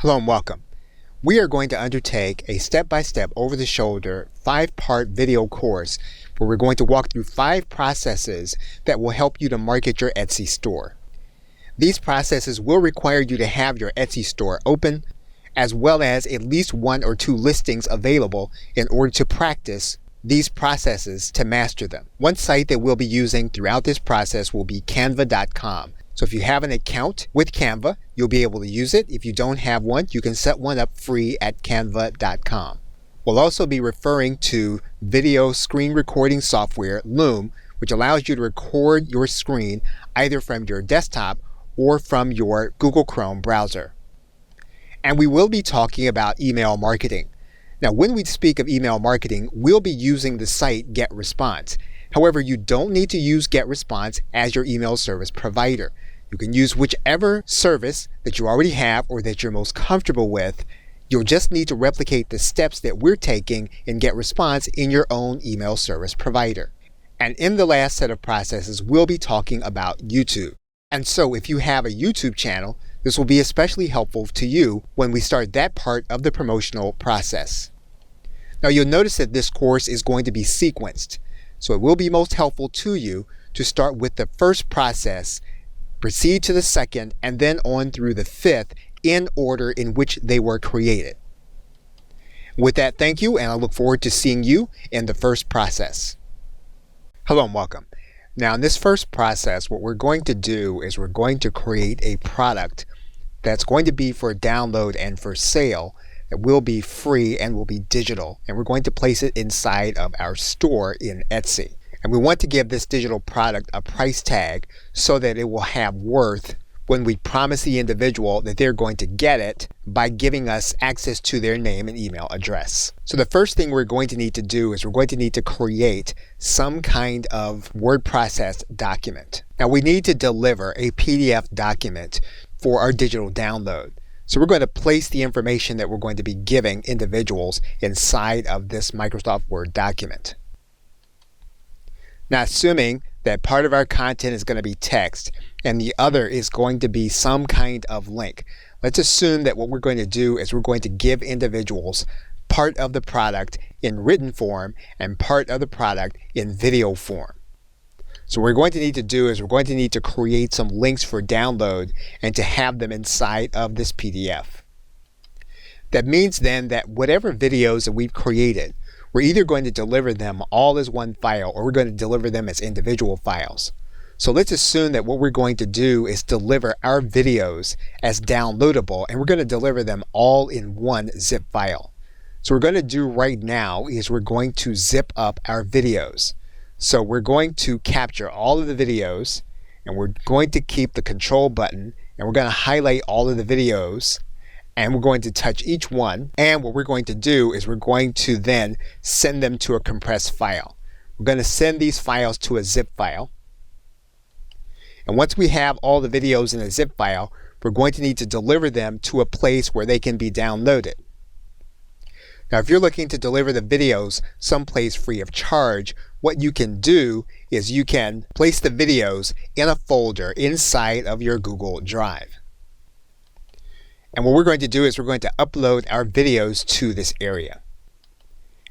Hello and welcome. We are going to undertake a step-by-step over-the-shoulder 5-part video course where we're going to walk through 5 processes that will help you to market your Etsy store. These processes will require you to have your Etsy store open, as well as at least 1 or 2 listings available in order to practice these processes to master them. One site that we'll be using throughout this process will be canva.com. So if you have an account with Canva, you'll be able to use it. If you don't have one, you can set one up free at canva.com. We'll also be referring to video screen recording software, Loom, which allows you to record your screen either from your desktop or from your Google Chrome browser. And we will be talking about email marketing. Now, when we speak of email marketing, we'll be using the site GetResponse. However, you don't need to use GetResponse as your email service provider. You can use whichever service that you already have or that you're most comfortable with. You'll just need to replicate the steps that we're taking in GetResponse in your own email service provider. And in the last set of processes, we'll be talking about YouTube. And so if you have a YouTube channel, this will be especially helpful to you when we start that part of the promotional process. Now you'll notice that this course is going to be sequenced. So it will be most helpful to you to start with the first process, proceed to the second, and then on through the 5th in order in which they were created. With that, thank you, and I look forward to seeing you in the first process. Hello and welcome. Now in this first process, what we're going to do is we're going to create a product that's going to be for download and for sale. It will be free and will be digital, and we're going to place it inside of our store in Etsy. And we want to give this digital product a price tag so that it will have worth when we promise the individual that they're going to get it by giving us access to their name and email address. So the first thing we're going to need to do is we're going to need to create some kind of word processed document. Now we need to deliver a PDF document for our digital download. So we're going to place the information that we're going to be giving individuals inside of this Microsoft Word document. Now, assuming that part of our content is going to be text and the other is going to be some kind of link, let's assume that what we're going to do is we're going to give individuals part of the product in written form and part of the product in video form. So what we're going to need to do is we're going to need to create some links for download and to have them inside of this PDF. That means then that whatever videos that we've created, we're either going to deliver them all as one file or we're going to deliver them as individual files. So let's assume that what we're going to do is deliver our videos as downloadable, and we're going to deliver them all in one zip file. So what we're going to do right now is we're going to zip up our videos. So we're going to capture all of the videos, and we're going to keep the control button, and we're going to highlight all of the videos, and we're going to touch each one. And what we're going to do is we're going to then send them to a compressed file. We're going to send these files to a zip file. And once we have all the videos in a zip file, we're going to need to deliver them to a place where they can be downloaded. Now, if you're looking to deliver the videos someplace free of charge, what you can do is you can place the videos in a folder inside of your Google Drive. And what we're going to do is we're going to upload our videos to this area.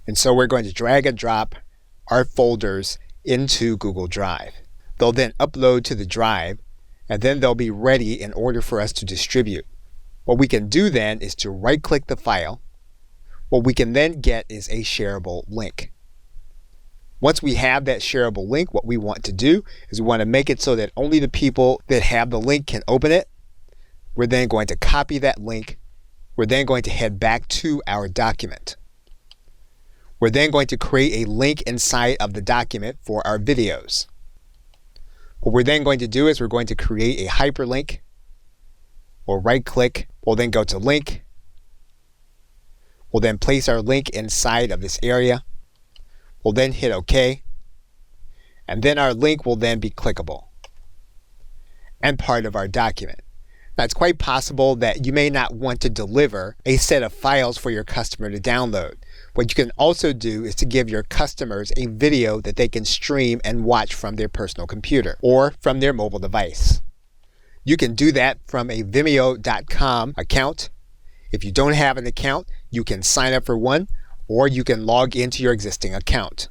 And so we're going to drag and drop our folders into Google Drive. They'll then upload to the drive, and then they'll be ready in order for us to distribute. What we can do then is to right-click the file. What we can then get is a shareable link. Once we have that shareable link, what we want to do is we want to make it so that only the people that have the link can open it. We're then going to copy that link. We're then going to head back to our document. We're then going to create a link inside of the document for our videos. What we're then going to do is we're going to create a hyperlink. We'll right-click. We'll then go to link. We'll then place our link inside of this area. We'll then hit OK. And then our link will then be clickable and part of our document. Now, it's quite possible that you may not want to deliver a set of files for your customer to download. What you can also do is to give your customers a video that they can stream and watch from their personal computer or from their mobile device. You can do that from a Vimeo.com account. If you don't have an account, you can sign up for one, or you can log into your existing account.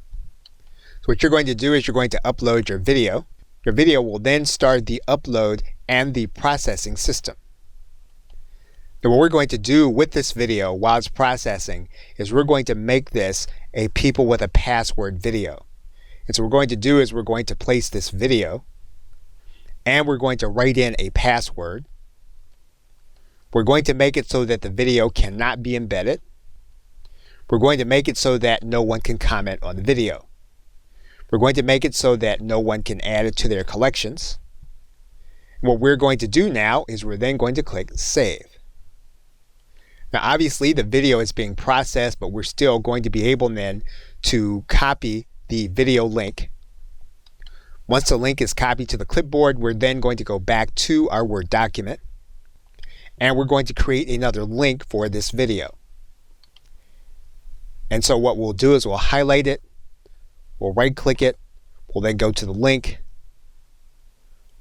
So what you're going to do is you're going to upload your video. Your video will then start the upload and the processing system. Now what we're going to do with this video while it's processing is we're going to make this a people with a password video. And so what we're going to do is we're going to place this video and we're going to write in a password. We're going to make it so that the video cannot be embedded. We're going to make it so that no one can comment on the video. We're going to make it so that no one can add it to their collections. And what we're going to do now is we're then going to click Save. Now obviously the video is being processed, but we're still going to be able then to copy the video link. Once the link is copied to the clipboard, we're then going to go back to our Word document and we're going to create another link for this video. And so what we'll do is we'll highlight it, we'll right click it, we'll then go to the link,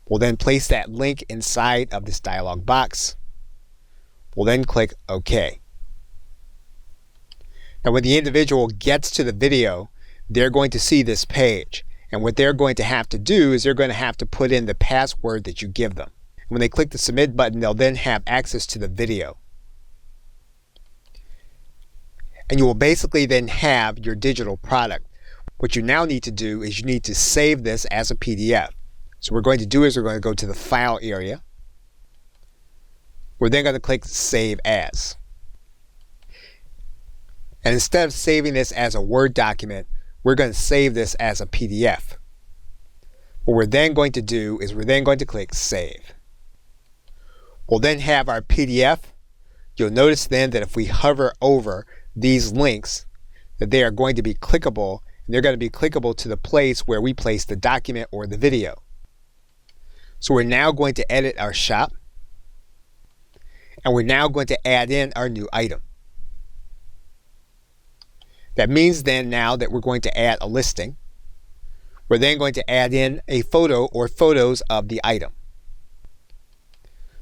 we'll then place that link inside of this dialog box, we'll then click OK. Now when the individual gets to the video, they're going to see this page, and what they're going to have to do is they're going to have to put in the password that you give them. When they click the submit button, they'll then have access to the video. And you will basically then have your digital product. What you now need to do is you need to save this as a PDF. So what we're going to do is we're going to go to the file area. We're then going to click Save As. And instead of saving this as a Word document, we're going to save this as a PDF. What we're then going to do is we're then going to click Save. We'll then have our PDF. You'll notice then that if we hover over these links, that they are going to be clickable, and they're going to be clickable to the place where we place the document or the video. So we're now going to edit our shop, and we're now going to add in our new item. That means then now that we're going to add a listing. We're then going to add in a photo or photos of the item.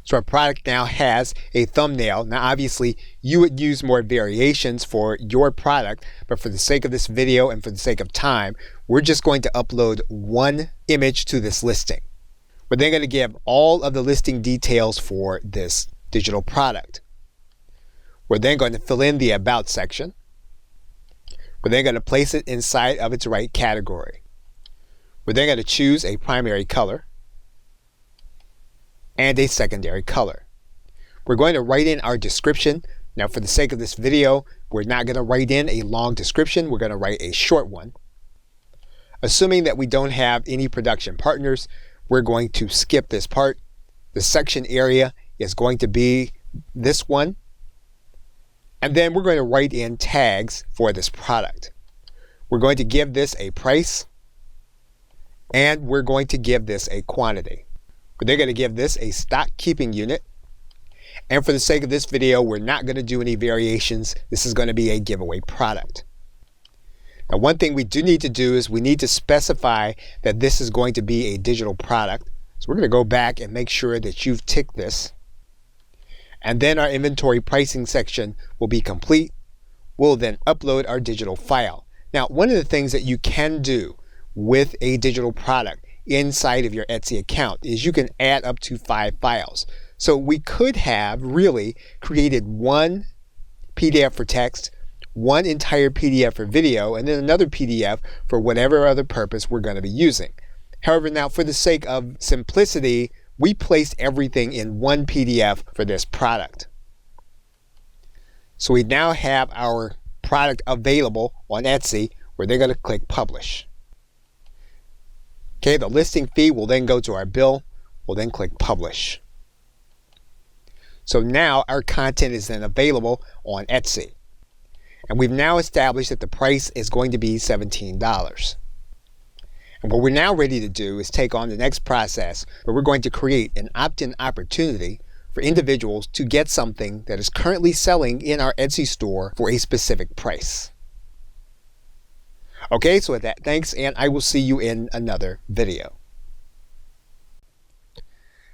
So our product now has a thumbnail. Now obviously you would use more variations for your product, but for the sake of this video and for the sake of time, we're just going to upload one image to this listing. We're then going to give all of the listing details for this digital product. We're then going to fill in the About section. We're then going to place it inside of its right category. We're then going to choose a primary color and a secondary color. We're going to write in our description. Now for the sake of this video, we're not going to write in a long description. We're going to write a short one. Assuming that we don't have any production partners, we're going to skip this part. The section area is going to be this one. And then we're going to write in tags for this product. We're going to give this a price, and we're going to give this a quantity. They're going to give this a stock keeping unit. And for the sake of this video, we're not going to do any variations. This is going to be a giveaway product. Now, one thing we do need to do is we need to specify that this is going to be a digital product. So we're going to go back and make sure that you've ticked this. And then our inventory pricing section will be complete. We'll then upload our digital file. Now, one of the things that you can do with a digital product inside of your Etsy account is you can add up to 5 files. So we could have really created one PDF for text, one entire PDF for video, and then another PDF for whatever other purpose we're going to be using. However, now for the sake of simplicity, we placed everything in one PDF for this product. So we now have our product available on Etsy, where they're going to click Publish. Okay, the listing fee will then go to our bill. We'll then click Publish. So now our content is then available on Etsy. And we've now established that the price is going to be $17. And what we're now ready to do is take on the next process, where we're going to create an opt-in opportunity for individuals to get something that is currently selling in our Etsy store for a specific price. Okay, so with that, thanks, and I will see you in another video.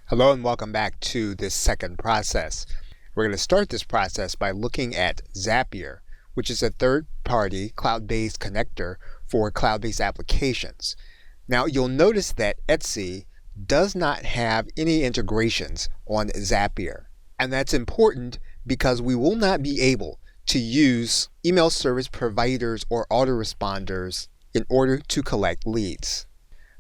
Hello and welcome back to this second process. We're going to start this process by looking at Zapier, which is a third-party cloud-based connector for cloud-based applications. Now, you'll notice that Etsy does not have any integrations on Zapier. And that's important because we will not be able to use email service providers or autoresponders in order to collect leads.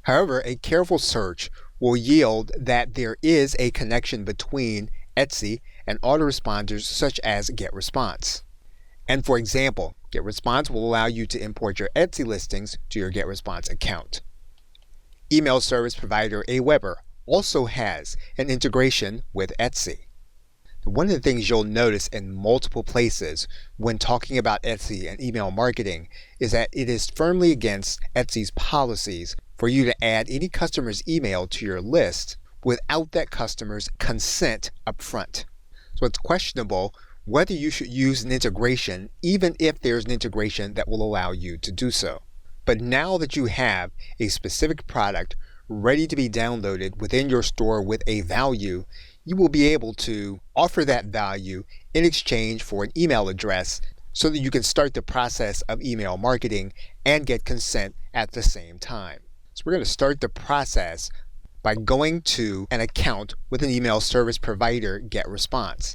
However, a careful search will yield that there is a connection between Etsy and autoresponders such as GetResponse. And for example, GetResponse will allow you to import your Etsy listings to your GetResponse account. Email service provider Aweber also has an integration with Etsy. One of the things you'll notice in multiple places when talking about Etsy and email marketing is that it is firmly against Etsy's policies for you to add any customer's email to your list without that customer's consent upfront. So it's questionable whether you should use an integration even if there's an integration that will allow you to do so. But now that you have a specific product ready to be downloaded within your store with a value, you will be able to offer that value in exchange for an email address so that you can start the process of email marketing and get consent at the same time. So we're going to start the process by going to an account with an email service provider, GetResponse.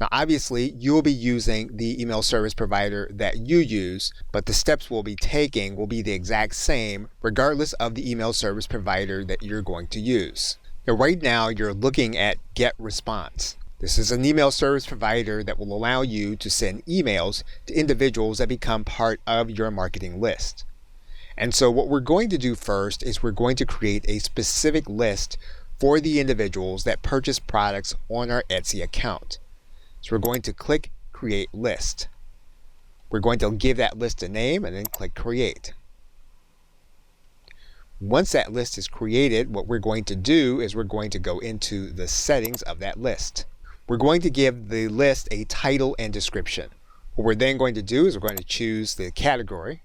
Now obviously you'll be using the email service provider that you use, but the steps we'll be taking will be the exact same regardless of the email service provider that you're going to use. Now right now you're looking at GetResponse. This is an email service provider that will allow you to send emails to individuals that become part of your marketing list. And so what we're going to do first is we're going to create a specific list for the individuals that purchase products on our Etsy account. So we're going to click Create List. We're going to give that list a name and then click Create. Once that list is created, what we're going to do is we're going to go into the settings of that list. We're going to give the list a title and description. What we're then going to do is we're going to choose the category.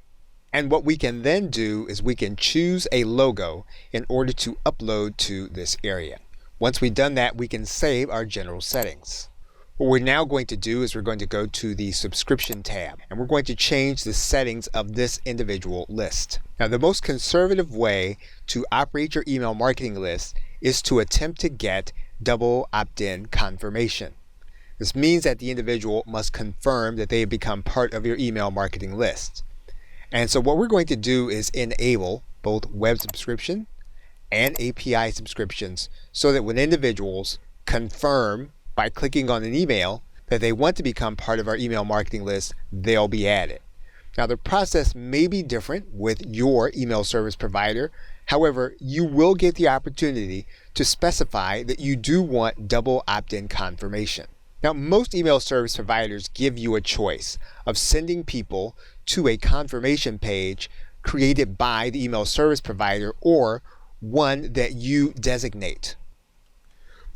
And what we can then do is we can choose a logo in order to upload to this area. Once we've done that, we can save our general settings. What we're now going to do is we're going to go to the subscription tab and we're going to change the settings of this individual list. Now the most conservative way to operate your email marketing list is to attempt to get double opt-in confirmation. This means that the individual must confirm that they have become part of your email marketing list. And so what we're going to do is enable both web subscription and API subscriptions so that when individuals confirm by clicking on an email that they want to become part of our email marketing list, they'll be added. Now the process may be different with your email service provider. However, you will get the opportunity to specify that you do want double opt-in confirmation. Now most email service providers give you a choice of sending people to a confirmation page created by the email service provider or one that you designate.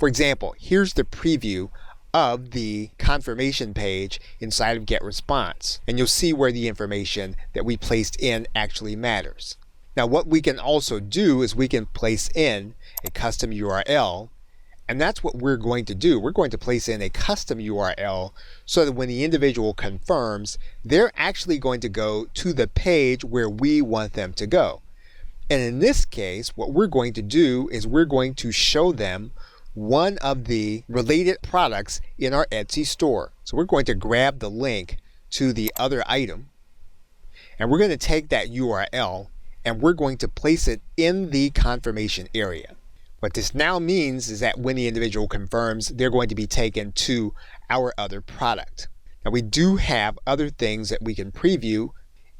For example, here's the preview of the confirmation page inside of GetResponse, and you'll see where the information that we placed in actually matters. Now what we can also do is we can place in a custom URL, and that's what we're going to do. We're going to place in a custom URL so that when the individual confirms, they're actually going to go to the page where we want them to go. And in this case, what we're going to do is we're going to show them one of the related products in our Etsy store. So we're going to grab the link to the other item and we're going to take that URL and we're going to place it in the confirmation area. What this now means is that when the individual confirms, they're going to be taken to our other product. Now we do have other things that we can preview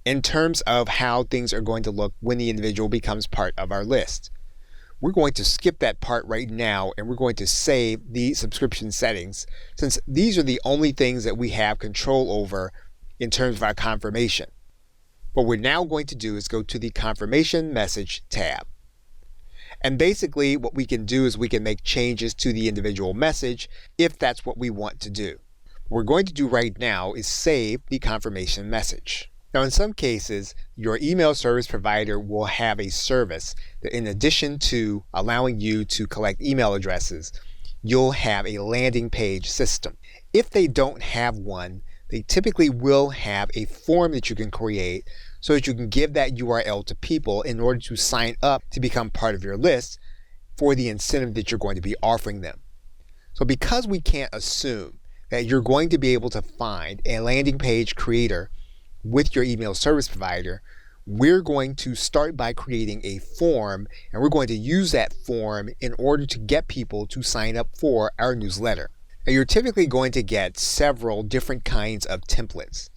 in terms of how things are going to look when the individual becomes part of our list. We're going to skip that part right now and we're going to save the subscription settings since these are the only things that we have control over in terms of our confirmation. What we're now going to do is go to the confirmation message tab. And basically what we can do is we can make changes to the individual message if that's what we want to do. What we're going to do right now is save the confirmation message. Now in some cases, your email service provider will have a service that in addition to allowing you to collect email addresses, you'll have a landing page system. If they don't have one, they typically will have a form that you can create so that you can give that URL to people in order to sign up to become part of your list for the incentive that you're going to be offering them. So because we can't assume that you're going to be able to find a landing page creator with your email service provider, we're going to start by creating a form, and we're going to use that form in order to get people to sign up for our newsletter. Now, you're typically going to get several different kinds of templates.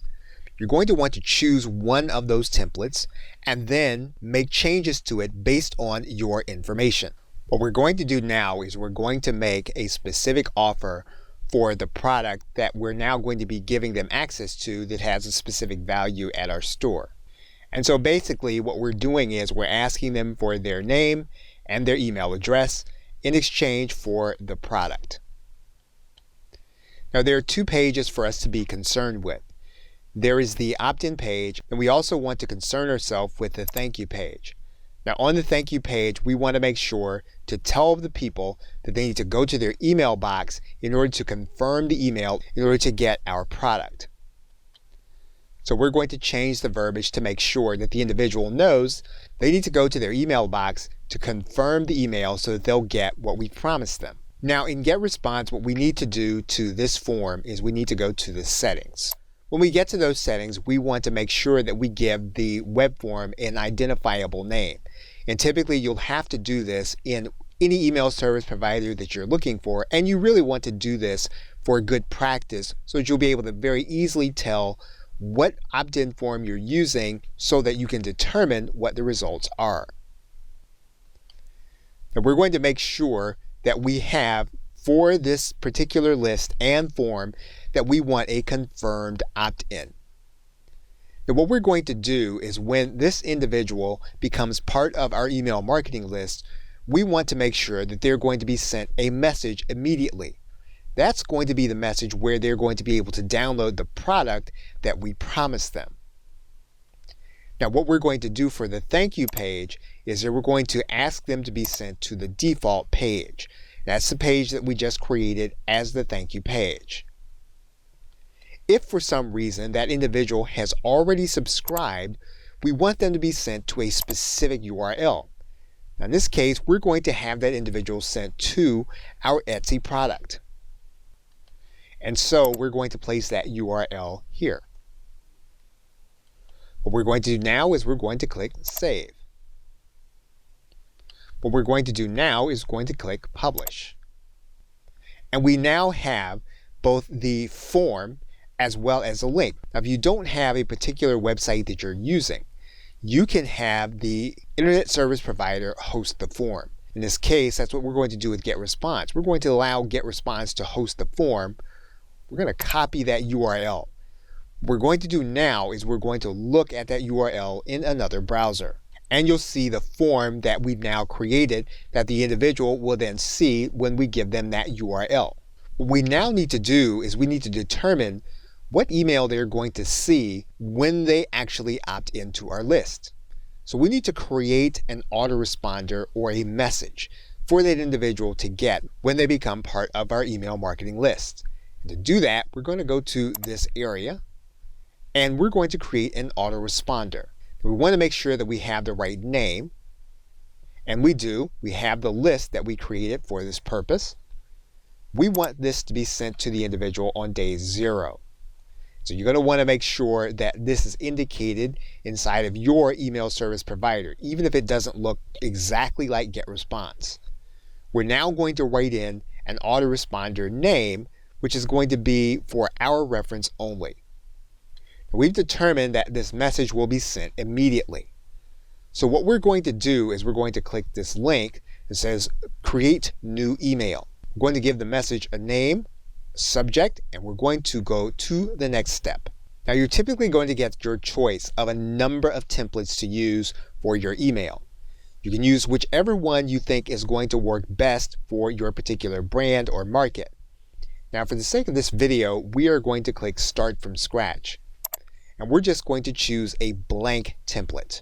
You're going to want to choose one of those templates and then make changes to it based on your information. What we're going to do now is we're going to make a specific offer for the product that we're now going to be giving them access to that has a specific value at our store. And so basically what we're doing is we're asking them for their name and their email address in exchange for the product. Now there are two pages for us to be concerned with. There is the opt-in page, and we also want to concern ourselves with the thank you page. Now on the thank you page, we want to make sure to tell the people that they need to go to their email box in order to confirm the email in order to get our product. So we're going to change the verbiage to make sure that the individual knows they need to go to their email box to confirm the email so that they'll get what we promised them. Now in GetResponse, what we need to do to this form is we need to go to the settings. When we get to those settings, we want to make sure that we give the web form an identifiable name. And typically you'll have to do this in any email service provider that you're looking for, and you really want to do this for good practice so that you'll be able to very easily tell what opt-in form you're using so that you can determine what the results are. Now we're going to make sure that we have for this particular list and form that we want a confirmed opt-in. Now what we're going to do is when this individual becomes part of our email marketing list, we want to make sure that they're going to be sent a message immediately. That's going to be the message where they're going to be able to download the product that we promised them. Now what we're going to do for the thank you page is that we're going to ask them to be sent to the default page. That's the page that we just created as the thank you page. If for some reason that individual has already subscribed, we want them to be sent to a specific URL. Now in this case, we're going to have that individual sent to our Etsy product. And so we're going to place that URL here. What we're going to do now is we're going to click Save. What we're going to do now is going to click Publish. And we now have both the form as well as a link. Now, if you don't have a particular website that you're using, you can have the internet service provider host the form. In this case, that's what we're going to do with GetResponse. We're going to allow GetResponse to host the form. We're going to copy that URL. What we're going to do now is we're going to look at that URL in another browser. And you'll see the form that we've now created that the individual will then see when we give them that URL. What we now need to do is we need to determine what email they're going to see when they actually opt into our list. So we need to create an autoresponder or a message for that individual to get when they become part of our email marketing list. And to do that, we're going to go to this area and we're going to create an autoresponder. We want to make sure that we have the right name, and we do. We have the list that we created for this purpose. We want this to be sent to the individual on day 0. So you're going to want to make sure that this is indicated inside of your email service provider, even if it doesn't look exactly like GetResponse. We're now going to write in an autoresponder name, which is going to be for our reference only. We've determined that this message will be sent immediately. So what we're going to do is we're going to click this link that says Create New Email. We're going to give the message a name, subject, and we're going to go to the next step. Now you're typically going to get your choice of a number of templates to use for your email. You can use whichever one you think is going to work best for your particular brand or market. Now for the sake of this video, we are going to click Start from Scratch. And we're just going to choose a blank template.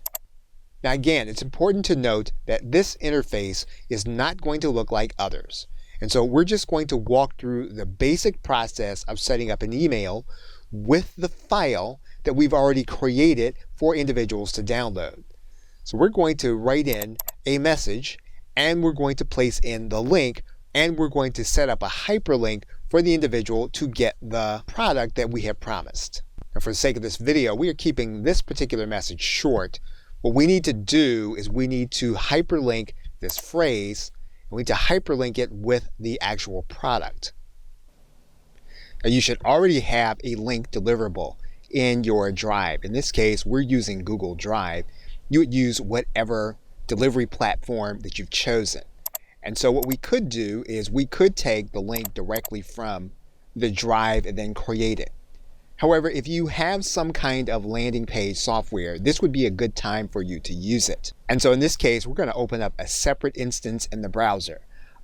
Now again, it's important to note that this interface is not going to look like others. And so we're just going to walk through the basic process of setting up an email with the file that we've already created for individuals to download. So we're going to write in a message, and we're going to place in the link, and we're going to set up a hyperlink for the individual to get the product that we have promised. Now, for the sake of this video, we are keeping this particular message short. What we need to do is we need to hyperlink this phrase, and we need to hyperlink it with the actual product. Now, you should already have a link deliverable in your Drive. In this case, we're using Google Drive. You would use whatever delivery platform that you've chosen. And so what we could do is we could take the link directly from the Drive and then create it. However, if you have some kind of landing page software, this would be a good time for you to use it. And so in this case, we're going to open up a separate instance in the browser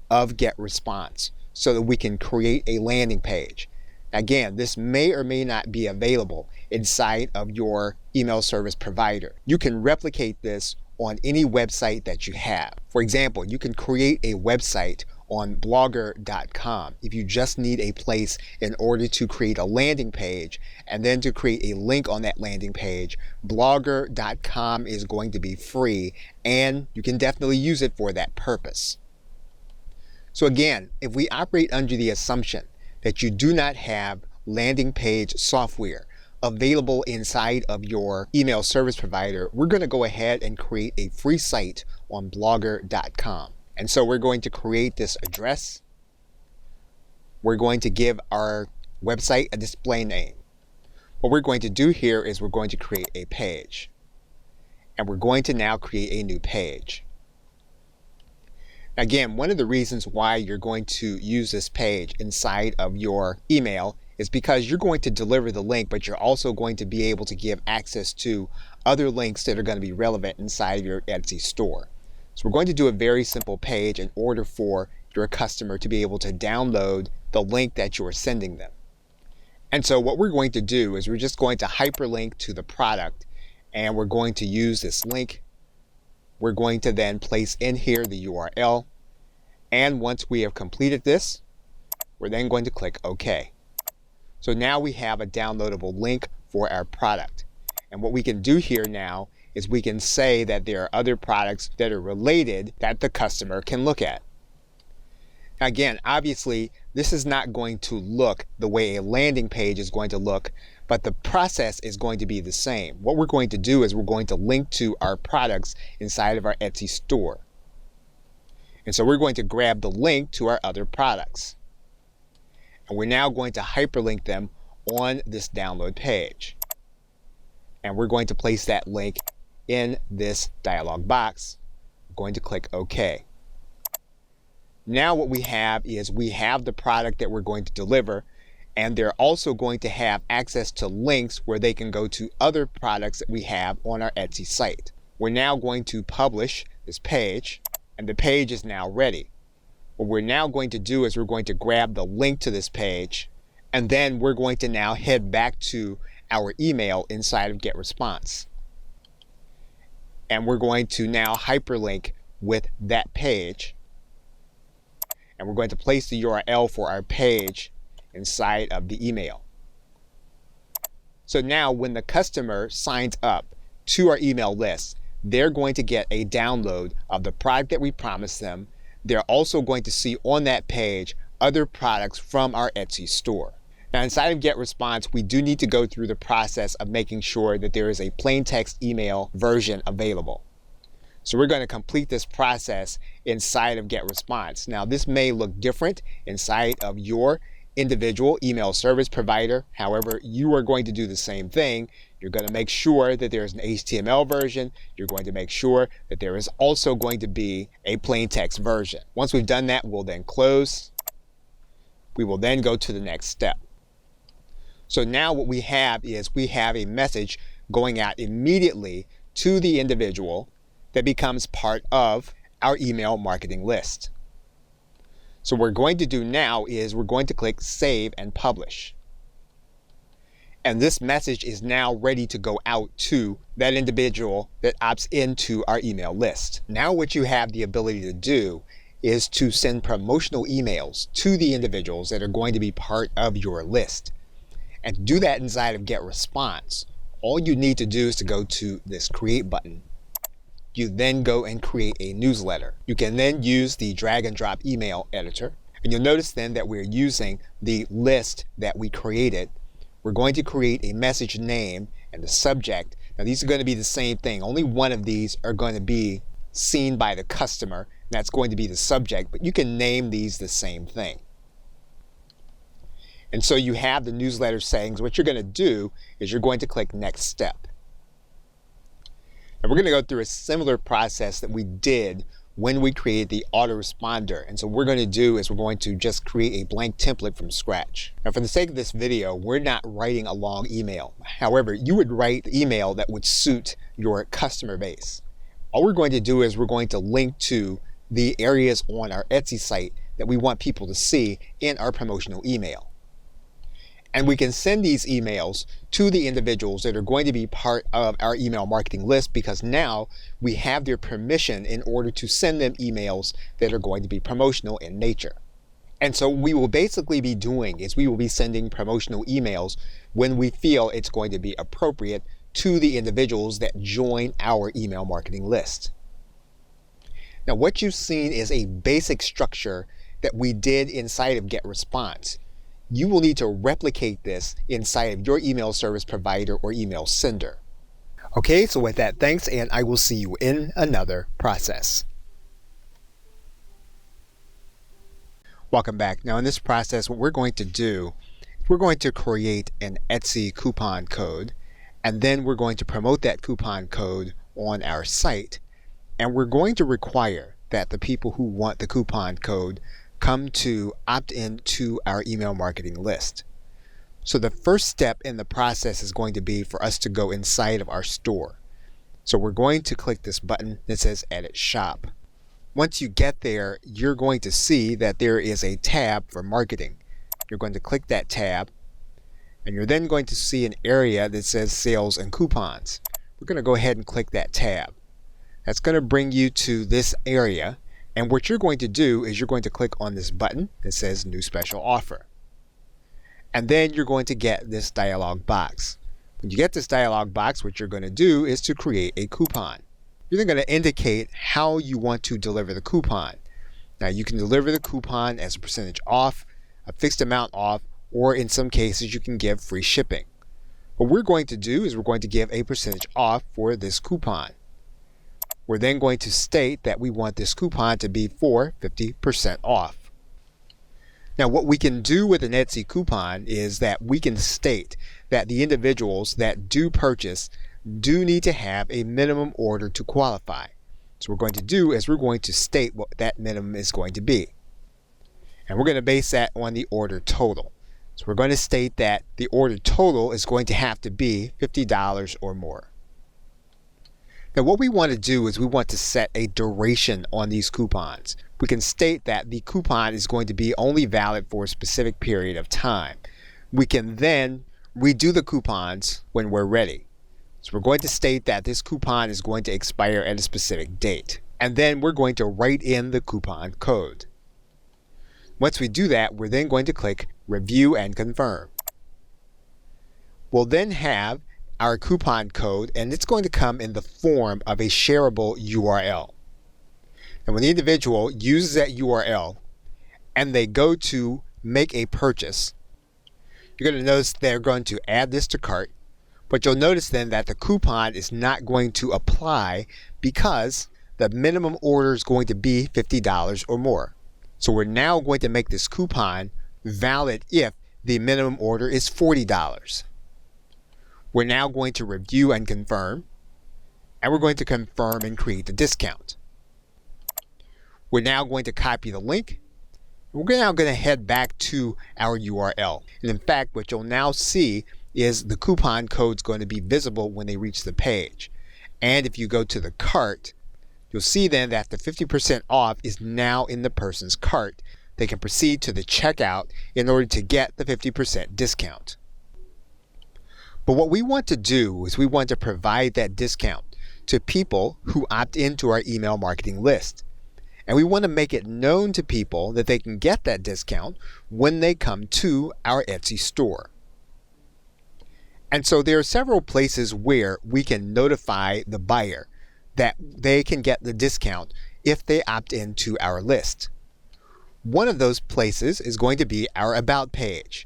of GetResponse so that we can create a landing page. Again, this may or may not be available inside of your email service provider. You can replicate this on any website that you have. For example, you can create a website on blogger.com if you just need a place in order to create a landing page and then to create a link on that landing page. Blogger.com is going to be free, and you can definitely use it for that purpose. So again, if we operate under the assumption that you do not have landing page software available inside of your email service provider, we're going to go ahead and create a free site on blogger.com. And so we're going to create this address. We're going to give our website a display name. What we're going to do here is we're going to create a page. And we're going to now create a new page. Again, one of the reasons why you're going to use this page inside of your email is because you're going to deliver the link, but you're also going to be able to give access to other links that are going to be relevant inside of your Etsy store. So we're going to do a very simple page in order for your customer to be able to download the link that you're sending them. And so what we're going to do is we're just going to hyperlink to the product, and we're going to use this link. We're going to then place in here the URL. And once we have completed this, we're then going to click OK. So now we have a downloadable link for our product. And what we can do here now is we can say that there are other products that are related that the customer can look at. Again, obviously, this is not going to look the way a landing page is going to look, but the process is going to be the same. What we're going to do is we're going to link to our products inside of our Etsy store. And so we're going to grab the link to our other products. And we're now going to hyperlink them on this download page. And we're going to place that link in this dialog box. We're going to click OK. Now what we have is we have the product that we're going to deliver, and they're also going to have access to links where they can go to other products that we have on our Etsy site. We're now going to publish this page, and the page is now ready. What we're now going to do is we're going to grab the link to this page, and then we're going to now head back to our email inside of GetResponse. And we're going to now hyperlink with that page. And we're going to place the URL for our page inside of the email. So now when the customer signs up to our email list, they're going to get a download of the product that we promised them. They're also going to see on that page other products from our Etsy store. Now inside of GetResponse, we do need to go through the process of making sure that there is a plain text email version available. So we're going to complete this process inside of GetResponse. Now this may look different inside of your individual email service provider. However, you are going to do the same thing. You're going to make sure that there's an HTML version. You're going to make sure that there is also going to be a plain text version. Once we've done that, we'll then close. We will then go to the next step. So now what we have is we have a message going out immediately to the individual that becomes part of our email marketing list. So what we're going to do now is we're going to click Save and Publish. And this message is now ready to go out to that individual that opts into our email list. Now what you have the ability to do is to send promotional emails to the individuals that are going to be part of your list. And to do that inside of Get Response, all you need to do is to go to this Create button. You then go and create a newsletter. You can then use the drag and drop email editor. And you'll notice then that we're using the list that we created. We're going to create a message name and the subject. Now these are going to be the same thing. Only one of these are going to be seen by the customer. And that's going to be the subject, but you can name these the same thing. And so you have the newsletter settings. What you're going to do is you're going to click Next Step. And we're going to go through a similar process that we did when we created the autoresponder. And so what we're going to do is we're going to just create a blank template from scratch. Now for the sake of this video, we're not writing a long email. However, you would write the email that would suit your customer base. All we're going to do is we're going to link to the areas on our Etsy site that we want people to see in our promotional email. And we can send these emails to the individuals that are going to be part of our email marketing list, because now we have their permission in order to send them emails that are going to be promotional in nature. And so what we will basically be doing is we will be sending promotional emails when we feel it's going to be appropriate to the individuals that join our email marketing list. Now what you've seen is a basic structure that we did inside of Get Response. You will need to replicate this inside of your email service provider or email sender. Okay, so with that, thanks, and I will see you in another process. Welcome back. Now in this process, what we're going to do, we're going to create an Etsy coupon code, and then we're going to promote that coupon code on our site. And we're going to require that the people who want the coupon code come to opt in to our email marketing list. So the first step in the process is going to be for us to go inside of our store. So we're going to click this button that says Edit Shop. Once you get there, you're going to see that there is a tab for marketing. You're going to click that tab, and you're then going to see an area that says Sales and Coupons. We're going to go ahead and click that tab. That's going to bring you to this area. And what you're going to do is you're going to click on this button that says New Special Offer. And then you're going to get this dialog box. When you get this dialog box, what you're going to do is to create a coupon. You're then going to indicate how you want to deliver the coupon. Now you can deliver the coupon as a percentage off, a fixed amount off, or in some cases you can give free shipping. What we're going to do is we're going to give a percentage off for this coupon. We're then going to state that we want this coupon to be for 50% off. Now what we can do with an Etsy coupon is that we can state that the individuals that do purchase do need to have a minimum order to qualify. So what we're going to do is we're going to state what that minimum is going to be. And we're going to base that on the order total. So we're going to state that the order total is going to have to be $50 or more. Now what we want to do is we want to set a duration on these coupons. We can state that the coupon is going to be only valid for a specific period of time. We can then redo the coupons when we're ready. So we're going to state that this coupon is going to expire at a specific date. And then we're going to write in the coupon code. Once we do that, we're then going to click Review and Confirm. We'll then have our coupon code, and it's going to come in the form of a shareable URL. And when the individual uses that URL and they go to make a purchase, you're going to notice they're going to add this to cart, but you'll notice then that the coupon is not going to apply because the minimum order is going to be $50 or more. So we're now going to make this coupon valid if the minimum order is $40. We're now going to review and confirm, and we're going to confirm and create the discount. We're now going to copy the link. We're now going to head back to our URL. And in fact, what you'll now see is the coupon code's going to be visible when they reach the page. And if you go to the cart, you'll see then that the 50% off is now in the person's cart. They can proceed to the checkout in order to get the 50% discount. But what we want to do is we want to provide that discount to people who opt into our email marketing list. And we want to make it known to people that they can get that discount when they come to our Etsy store. And so there are several places where we can notify the buyer that they can get the discount if they opt into our list. One of those places is going to be our About page.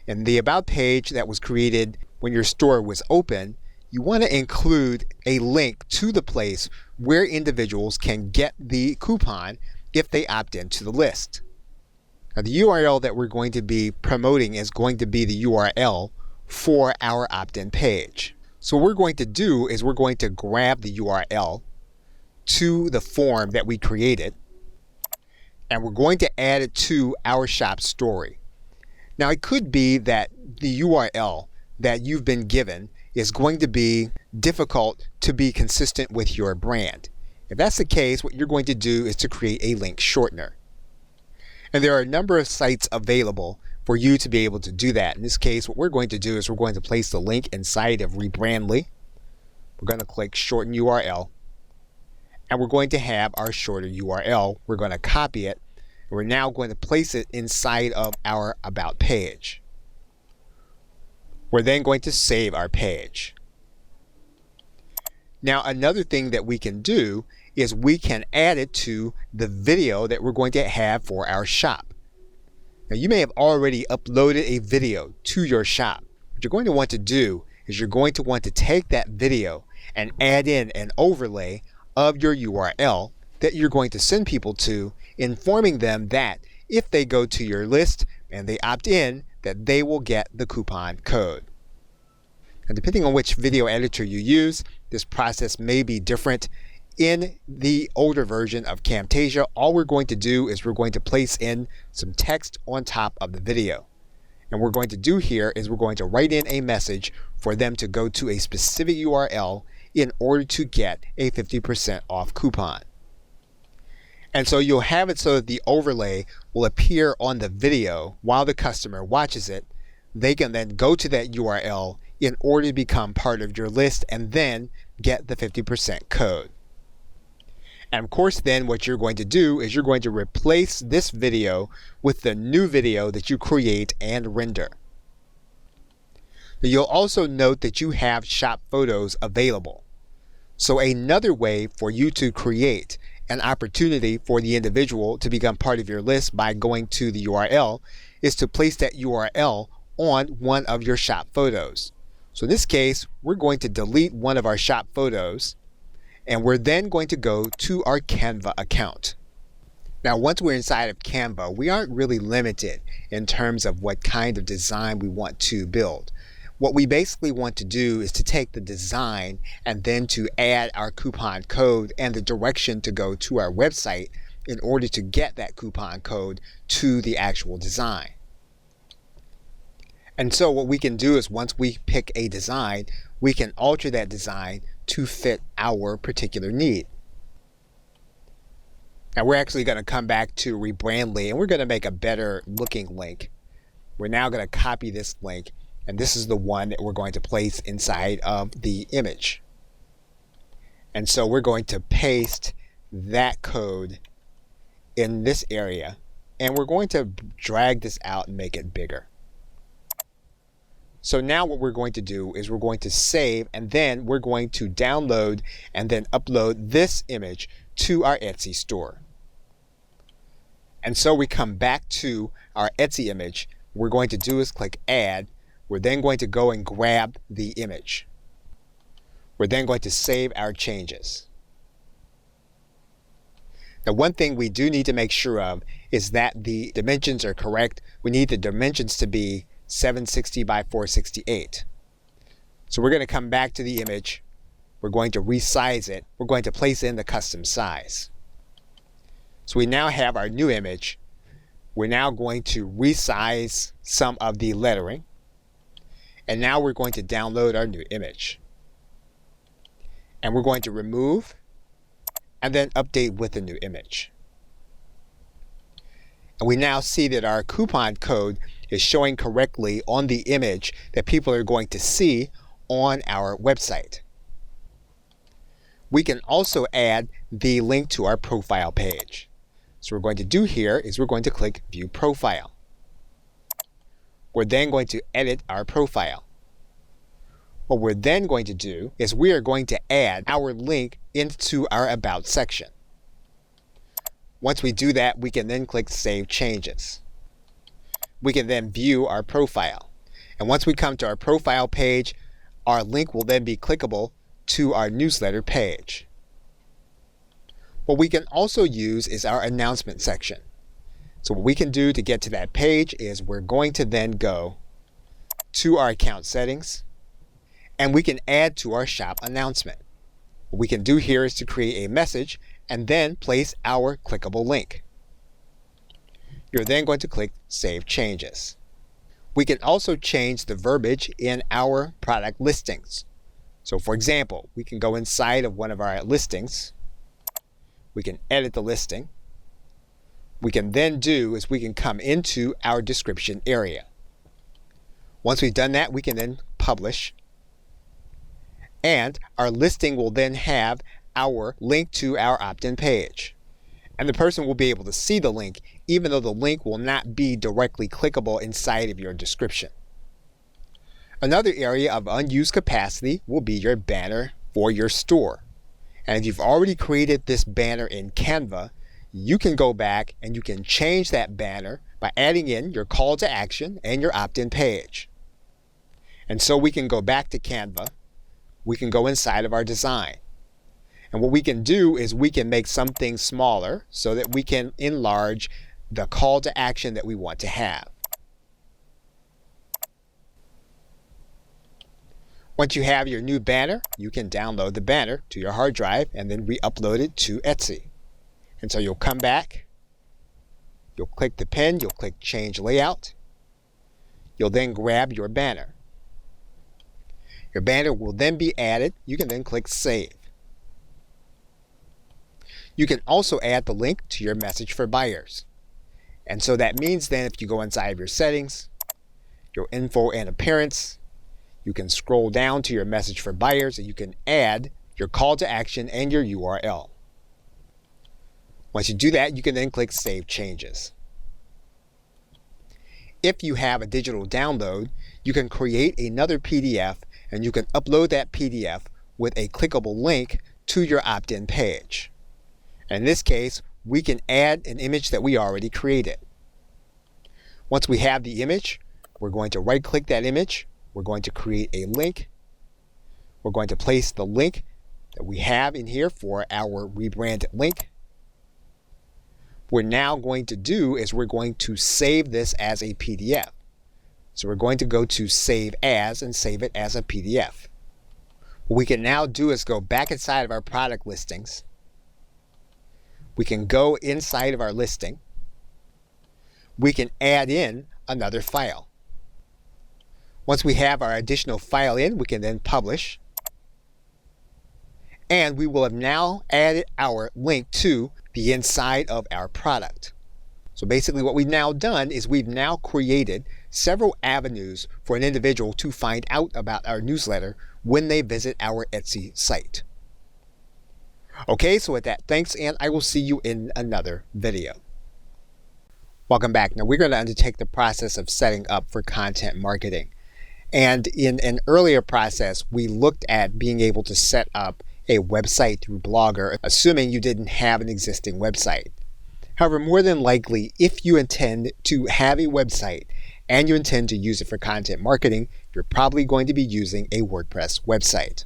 And the About page that was created when your store was open, you want to include a link to the place where individuals can get the coupon if they opt into the list. Now, the URL that we're going to be promoting is going to be the URL for our opt-in page. So what we're going to do is we're going to grab the URL to the form that we created, and we're going to add it to our shop story. Now, it could be that the URL that you've been given is going to be difficult to be consistent with your brand. If that's the case, what you're going to do is to create a link shortener. And there are a number of sites available for you to be able to do that. In this case, what we're going to do is we're going to place the link inside of Rebrandly. We're going to click Shorten URL, and we're going to have our shorter URL. We're going to copy it, and we're now going to place it inside of our About page. We're then going to save our page. Now, another thing that we can do is we can add it to the video that we're going to have for our shop. Now, you may have already uploaded a video to your shop. What you're going to want to do is you're going to want to take that video and add in an overlay of your URL that you're going to send people to, informing them that if they go to your list and they opt in, that they will get the coupon code. And depending on which video editor you use, this process may be different. In the older version of Camtasia, all we're going to do is we're going to place in some text on top of the video. And what we're going to do here is we're going to write in a message for them to go to a specific URL in order to get a 50% off coupon. And so you'll have it so that the overlay will appear on the video while the customer watches it. They can then go to that URL in order to become part of your list and then get the 50% code. And of course, then what you're going to do is you're going to replace this video with the new video that you create and render. Now, you'll also note that you have shop photos available. So another way for you to create an opportunity for the individual to become part of your list by going to the URL is to place that URL on one of your shop photos. So in this case, we're going to delete one of our shop photos, and we're then going to go to our Canva account. Now, once we're inside of Canva, we aren't really limited in terms of what kind of design we want to build. What we basically want to do is to take the design and then to add our coupon code and the direction to go to our website in order to get that coupon code to the actual design. And so what we can do is once we pick a design, we can alter that design to fit our particular need. Now we're actually going to come back to Rebrandly, and we're going to make a better looking link. We're now going to copy this link, and this is the one that we're going to place inside of the image. And so we're going to paste that code in this area, and we're going to drag this out and make it bigger. So now what we're going to do is we're going to save, and then we're going to download and then upload this image to our Etsy store. And so we come back to our Etsy image. What we're going to do is click Add. We're then going to go and grab the image. We're then going to save our changes. Now, one thing we do need to make sure of is that the dimensions are correct. We need the dimensions to be 760 by 468. So we're going to come back to the image. We're going to resize it. We're going to place in the custom size. So we now have our new image. We're now going to resize some of the lettering. And now we're going to download our new image. And we're going to remove and then update with the new image. And we now see that our coupon code is showing correctly on the image that people are going to see on our website. We can also add the link to our profile page. So what we're going to do here is we're going to click View Profile. We're then going to edit our profile. What we're then going to do is we are going to add our link into our About section. Once we do that, we can then click Save Changes. We can then view our profile. And once we come to our profile page, our link will then be clickable to our newsletter page. What we can also use is our announcement section. So what we can do to get to that page is we're going to then go to our account settings, and we can add to our shop announcement. What we can do here is to create a message and then place our clickable link. You're then going to click Save Changes. We can also change the verbiage in our product listings. So for example, we can go inside of one of our listings. We can edit the listing. We can then do is we can come into our description area. Once we've done that, we can then publish. And our listing will then have our link to our opt-in page. And the person will be able to see the link, even though the link will not be directly clickable inside of your description. Another area of unused capacity will be your banner for your store. And if you've already created this banner in Canva, you can go back and you can change that banner by adding in your call to action and your opt-in page. And so we can go back to Canva. We can go inside of our design. And what we can do is we can make something smaller so that we can enlarge the call to action that we want to have. Once you have your new banner, you can download the banner to your hard drive and then re-upload it to Etsy. And so you'll come back, you'll click the pen, you'll click Change Layout. You'll then grab your banner. Your banner will then be added. You can then click Save. You can also add the link to your message for buyers. And so that means then if you go inside of your settings, your info and appearance, you can scroll down to your message for buyers and you can add your call to action and your URL. Once you do that, you can then click Save Changes. If you have a digital download, you can create another PDF and you can upload that PDF with a clickable link to your opt-in page. In this case, we can add an image that we already created. Once we have the image, we're going to right-click that image. We're going to create a link. We're going to place the link that we have in here for our rebranded link. What we're now going to do is we're going to save this as a PDF. So we're going to go to Save As and save it as a PDF. What we can now do is go back inside of our product listings. We can go inside of our listing. We can add in another file. Once we have our additional file in, we can then publish. And we will have now added our link to the inside of our product. So basically what we've now done is we've now created several avenues for an individual to find out about our newsletter when they visit our Etsy site. Okay, so with that, thanks, and I will see you in another video. Welcome back. Now we're going to undertake the process of setting up for content marketing. And in an earlier process, we looked at being able to set up a website through Blogger, assuming you didn't have an existing website. However, more than likely, if you intend to have a website and you intend to use it for content marketing, you're probably going to be using a WordPress website.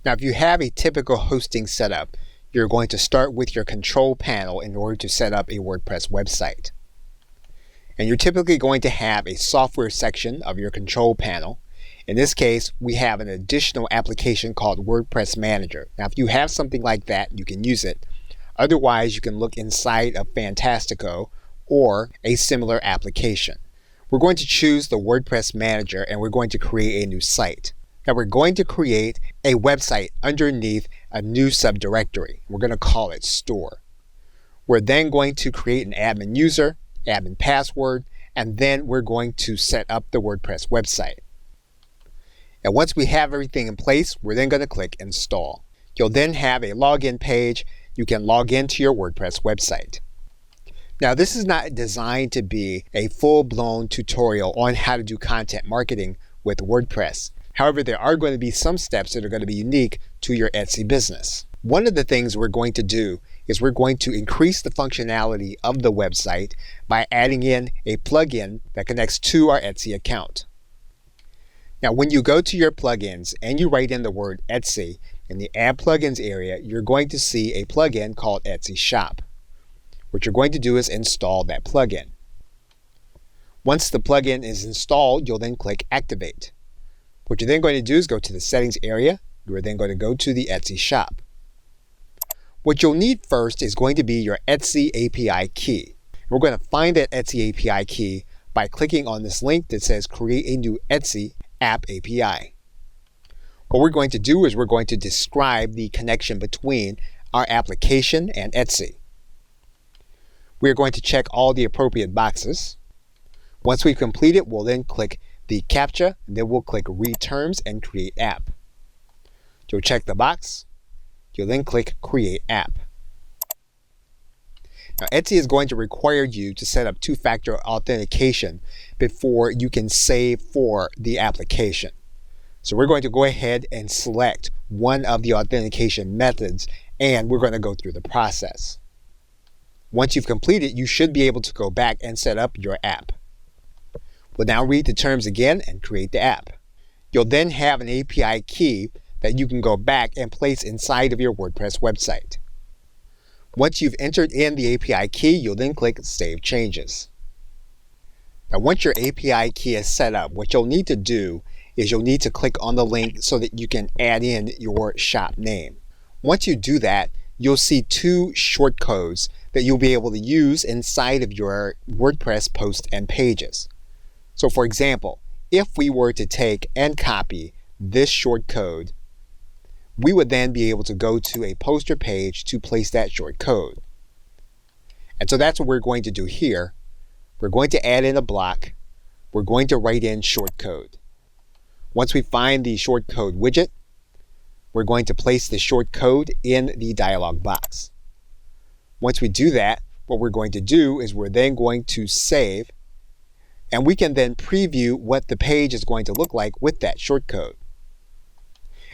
Now, if you have a typical hosting setup, you're going to start with your control panel in order to set up a WordPress website. And you're typically going to have a software section of your control panel. In this case, we have an additional application called WordPress Manager. Now, if you have something like that, you can use it. Otherwise, you can look inside of Fantastico or a similar application. We're going to choose the WordPress Manager and we're going to create a new site. Now we're going to create a website underneath a new subdirectory. We're going to call it Store. We're then going to create an admin user, admin password, and then we're going to set up the WordPress website. And once we have everything in place, we're then going to click Install. You'll then have a login page. You can log into your WordPress website. Now, this is not designed to be a full-blown tutorial on how to do content marketing with WordPress. However, there are going to be some steps that are going to be unique to your Etsy business. One of the things we're going to do is we're going to increase the functionality of the website by adding in a plugin that connects to our Etsy account. Now, when you go to your plugins and you write in the word Etsy in the Add Plugins area, you're going to see a plugin called Etsy Shop. What you're going to do is install that plugin. Once the plugin is installed, you'll then click Activate. What you're then going to do is go to the Settings area. You're then going to go to the Etsy Shop. What you'll need first is going to be your Etsy API key. We're going to find that Etsy API key by clicking on this link that says Create a new Etsy App API. What we're going to do is we're going to describe the connection between our application and Etsy. We're going to check all the appropriate boxes. Once we've completed, we'll then click the CAPTCHA, and then we'll click Read Terms and Create App. You'll check the box. You'll then click Create App. Now, Etsy is going to require you to set up two-factor authentication before you can save for the application. So we're going to go ahead and select one of the authentication methods, and we're going to go through the process. Once you've completed, you should be able to go back and set up your app. We'll now read the terms again and create the app. You'll then have an API key that you can go back and place inside of your WordPress website. Once you've entered in the API key, you'll then click Save Changes. Now, once your API key is set up, what you'll need to do is you'll need to click on the link so that you can add in your shop name. Once you do that, you'll see two shortcodes that you'll be able to use inside of your WordPress posts and pages. So for example, if we were to take and copy this short code, we would then be able to go to a poster page to place that short code. And so that's what we're going to do here. We're going to add in a block. We're going to write in short code. Once we find the short code widget, we're going to place the short code in the dialog box. Once we do that, what we're going to do is we're then going to save, and we can then preview what the page is going to look like with that short code.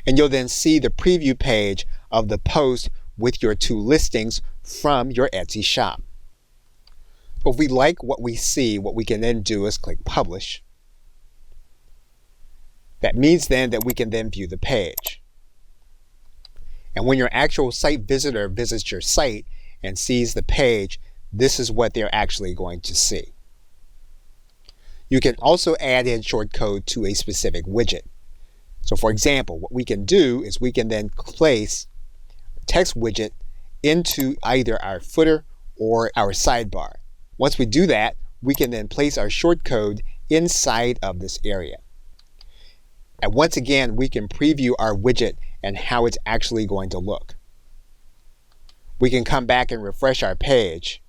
And you'll then see the preview page of the post with your two listings from your Etsy shop. If we like what we see, what we can then do is click Publish. That means then that we can then view the page. And when your actual site visitor visits your site and sees the page, this is what they're actually going to see. You can also add in short code to a specific widget. So for example, what we can do is we can then place a text widget into either our footer or our sidebar. Once we do that, we can then place our short code inside of this area. And once again, we can preview our widget and how it's actually going to look. We can come back and refresh our page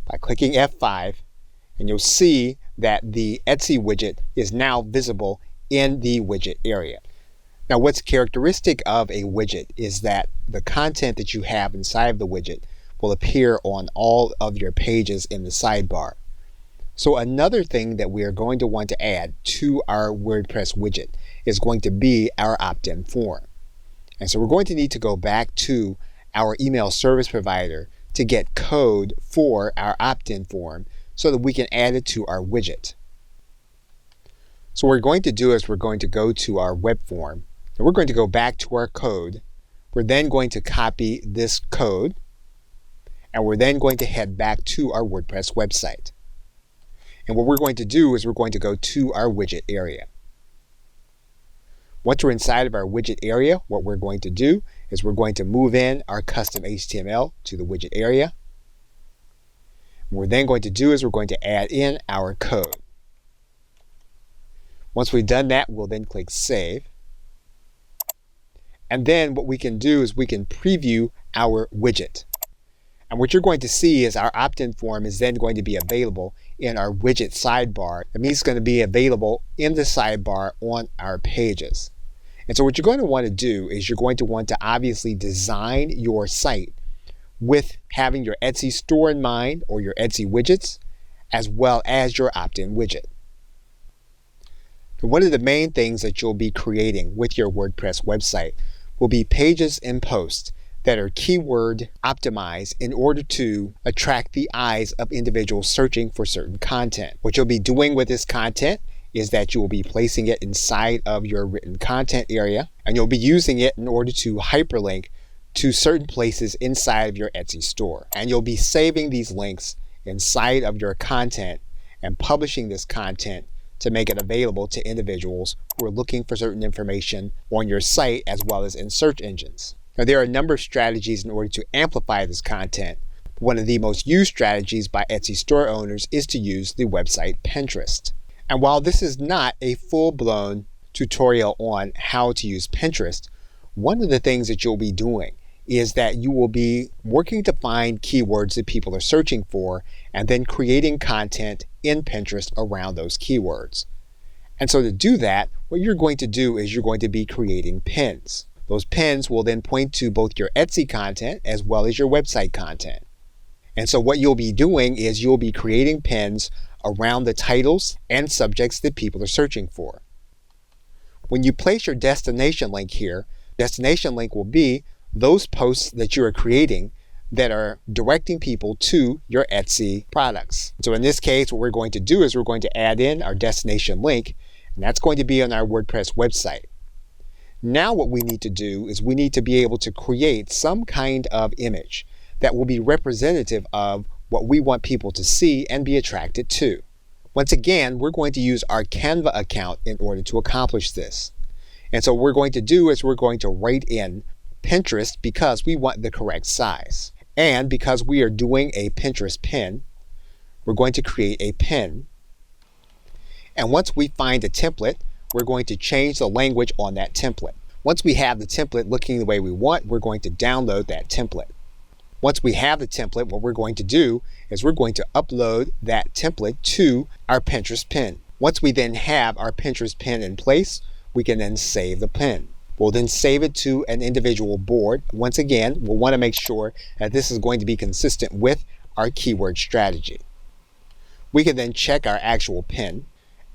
by clicking F5, and you'll see that the Etsy widget is now visible in the widget area. Now, what's characteristic of a widget is that the content that you have inside of the widget will appear on all of your pages in the sidebar. So another thing that we are going to want to add to our WordPress widget is going to be our opt-in form. And so we're going to need to go back to our email service provider to get code for our opt-in form so that we can add it to our widget. So what we're going to do is we're going to go to our web form, and we're going to go back to our code. We're then going to copy this code, and we're then going to head back to our WordPress website. And what we're going to do is we're going to go to our widget area. Once we're inside of our widget area, what we're going to do is we're going to move in our custom HTML to the widget area. What we're then going to do is we're going to add in our code. Once we've done that, we'll then click Save. And then what we can do is we can preview our widget. And what you're going to see is our opt-in form is then going to be available in our widget sidebar. That means it's going to be available in the sidebar on our pages. And so what you're going to want to do is you're going to want to obviously design your site with having your Etsy store in mind or your Etsy widgets, as well as your opt-in widget. One of the main things that you'll be creating with your WordPress website will be pages and posts that are keyword optimized in order to attract the eyes of individuals searching for certain content. What you'll be doing with this content is that you will be placing it inside of your written content area, and you'll be using it in order to hyperlink to certain places inside of your Etsy store. And you'll be saving these links inside of your content and publishing this content to make it available to individuals who are looking for certain information on your site as well as in search engines. Now, there are a number of strategies in order to amplify this content. One of the most used strategies by Etsy store owners is to use the website Pinterest. And while this is not a full-blown tutorial on how to use Pinterest, one of the things that you'll be doing is that you will be working to find keywords that people are searching for and then creating content in Pinterest around those keywords. And so to do that, what you're going to do is you're going to be creating pins. Those pins will then point to both your Etsy content as well as your website content. And so what you'll be doing is you'll be creating pins around the titles and subjects that people are searching for. When you place your destination link here, destination link will be those posts that you are creating that are directing people to your Etsy products. So in this case, what we're going to do is we're going to add in our destination link, and that's going to be on our WordPress website. Now what we need to do is we need to be able to create some kind of image that will be representative of what we want people to see and be attracted to. Once again, we're going to use our Canva account in order to accomplish this. And so what we're going to do is we're going to write in Pinterest because we want the correct size. And because we are doing a Pinterest pin, we're going to create a pin. And once we find a template, we're going to change the language on that template. Once we have the template looking the way we want, we're going to download that template. Once we have the template, what we're going to do is we're going to upload that template to our Pinterest pin. Once we then have our Pinterest pin in place, we can then save the pin. We'll then save it to an individual board. Once again, we'll want to make sure that this is going to be consistent with our keyword strategy. We can then check our actual pin.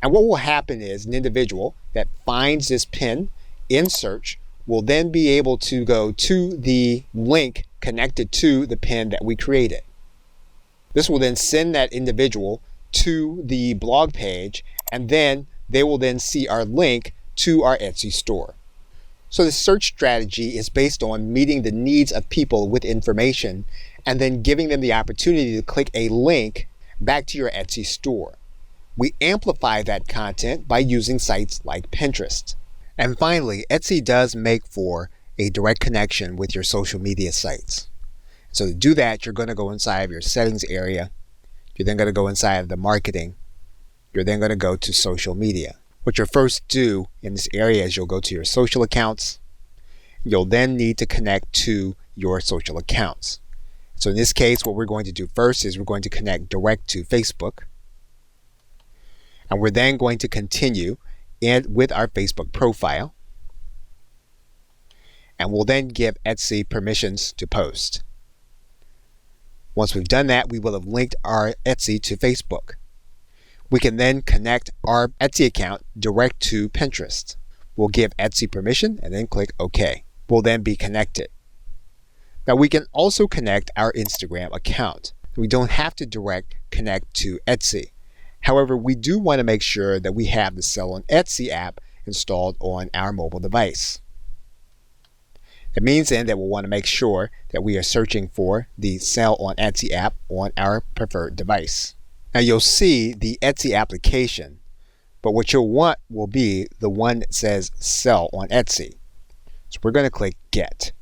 And what will happen is an individual that finds this pin in search will then be able to go to the link connected to the pin that we created. This will then send that individual to the blog page, and then they will then see our link to our Etsy store. So the search strategy is based on meeting the needs of people with information and then giving them the opportunity to click a link back to your Etsy store. We amplify that content by using sites like Pinterest. And finally, Etsy does make for a direct connection with your social media sites. So to do that, you're going to go inside of your settings area. You're then going to go inside of the marketing. You're then going to go to social media. What you'll first do in this area is you'll go to your social accounts. You'll then need to connect to your social accounts. So in this case, what we're going to do first is we're going to connect direct to Facebook. And we're then going to continue with our Facebook profile. And we'll then give Etsy permissions to post. Once we've done that, we will have linked our Etsy to Facebook. We can then connect our Etsy account direct to Pinterest. We'll give Etsy permission and then click OK. We'll then be connected. Now we can also connect our Instagram account. We don't have to direct connect to Etsy. However, we do want to make sure that we have the Sell on Etsy app installed on our mobile device. That means then that we'll want to make sure that we are searching for the Sell on Etsy app on our preferred device. Now you'll see the Etsy application, but what you'll want will be the one that says Sell on Etsy. So we're going to click Get.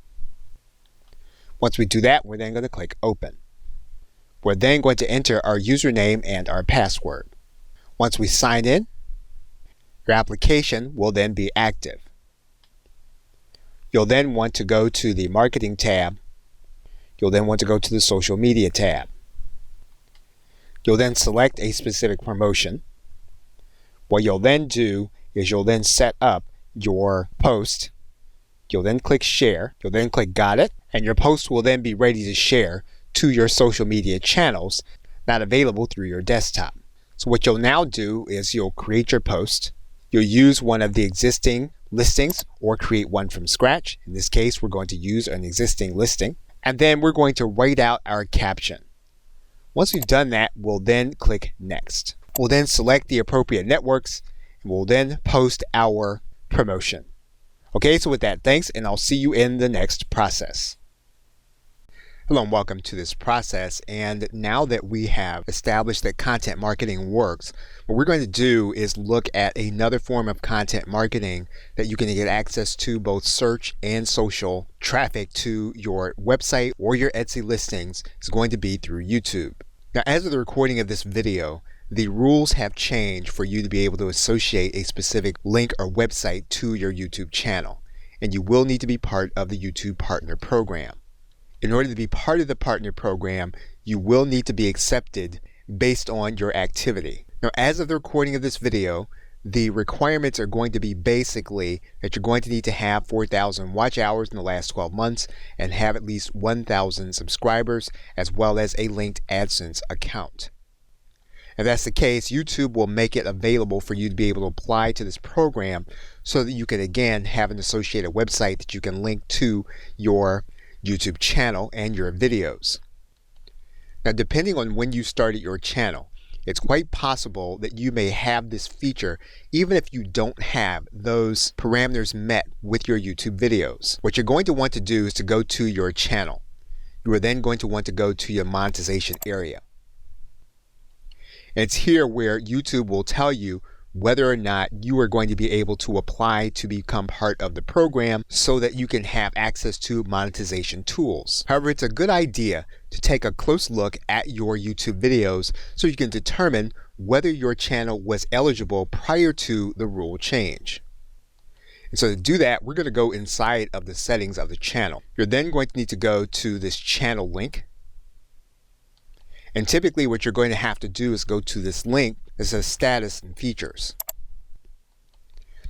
Once we do that, we're then going to click Open. We're then going to enter our username and our password. Once we sign in, your application will then be active. You'll then want to go to the Marketing tab. You'll then want to go to the Social Media tab. You'll then select a specific promotion. What you'll then do is you'll then set up your post. You'll then click Share. You'll then click Got It. And your post will then be ready to share to your social media channels, not available through your desktop. So what you'll now do is you'll create your post. You'll use one of the existing listings or create one from scratch. In this case, we're going to use an existing listing. And then we're going to write out our caption. Once we've done that, we'll then click Next. We'll then select the appropriate networks, and we'll then post our promotion. Okay, so with that, thanks, and I'll see you in the next process. Hello and welcome to this process. And now that we have established that content marketing works, what we're going to do is look at another form of content marketing that you can get access to both search and social traffic to your website or your Etsy listings. Is going to be through YouTube. Now, as of the recording of this video, the rules have changed for you to be able to associate a specific link or website to your YouTube channel, and you will need to be part of the YouTube Partner Program. In order to be part of the partner program, you will need to be accepted based on your activity. Now, as of the recording of this video, the requirements are going to be basically that you're going to need to have 4,000 watch hours in the last 12 months and have at least 1,000 subscribers, as well as a linked AdSense account. If that's the case, YouTube will make it available for you to be able to apply to this program so that you can again have an associated website that you can link to your YouTube channel and your videos. Now, depending on when you started your channel, it's quite possible that you may have this feature even if you don't have those parameters met with your YouTube videos. What you're going to want to do is to go to your channel. You are then going to want to go to your monetization area. And it's here where YouTube will tell you whether or not you are going to be able to apply to become part of the program so that you can have access to monetization tools. However, it's a good idea to take a close look at your YouTube videos so you can determine whether your channel was eligible prior to the rule change. And so to do that, we're going to go inside of the settings of the channel. You're then going to need to go to this channel link. And typically what you're going to have to do is go to this link that says status and features.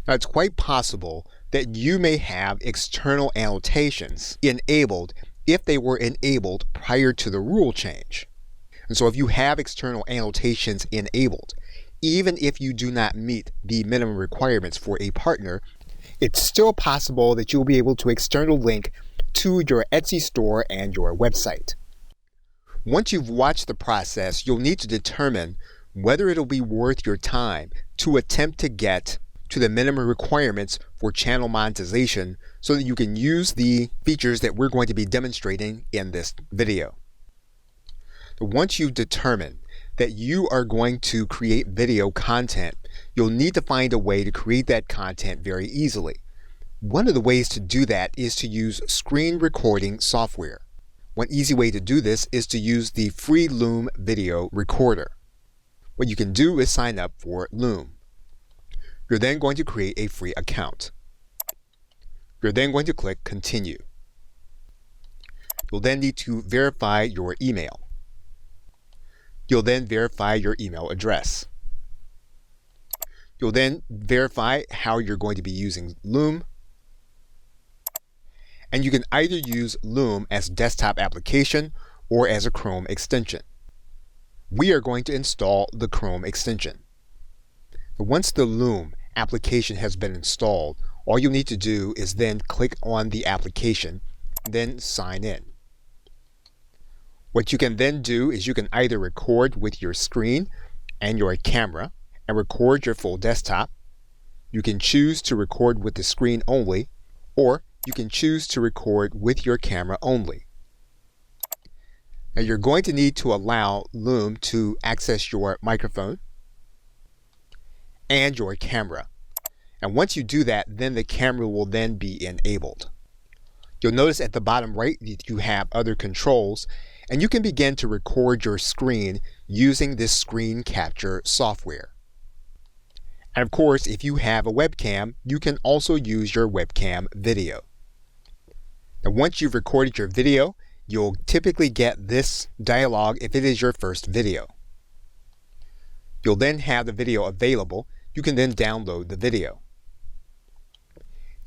Now, it's quite possible that you may have external annotations enabled if they were enabled prior to the rule change. And so if you have external annotations enabled, even if you do not meet the minimum requirements for a partner, it's still possible that you'll be able to external link to your Etsy store and your website. Once you've watched the process, you'll need to determine whether it'll be worth your time to attempt to get to the minimum requirements for channel monetization so that you can use the features that we're going to be demonstrating in this video. Once you've determined that you are going to create video content, you'll need to find a way to create that content very easily. One of the ways to do that is to use screen recording software. One easy way to do this is to use the free Loom video recorder. What you can do is sign up for Loom. You're then going to create a free account. You're then going to click Continue. You'll then need to verify your email. You'll then verify your email address. You'll then verify how you're going to be using Loom. And you can either use Loom as a desktop application or as a Chrome extension. We are going to install the Chrome extension. Once the Loom application has been installed, all you need to do is then click on the application, then sign in. What you can then do is you can either record with your screen and your camera and record your full desktop. You can choose to record with the screen only, or you can choose to record with your camera only. Now, you're going to need to allow Loom to access your microphone and your camera. And once you do that, then the camera will then be enabled. You'll notice at the bottom right that you have other controls, and you can begin to record your screen using this screen capture software. And of course, if you have a webcam, you can also use your webcam video. Now, once you've recorded your video, you'll typically get this dialog if it is your first video. You'll then have the video available. You can then download the video.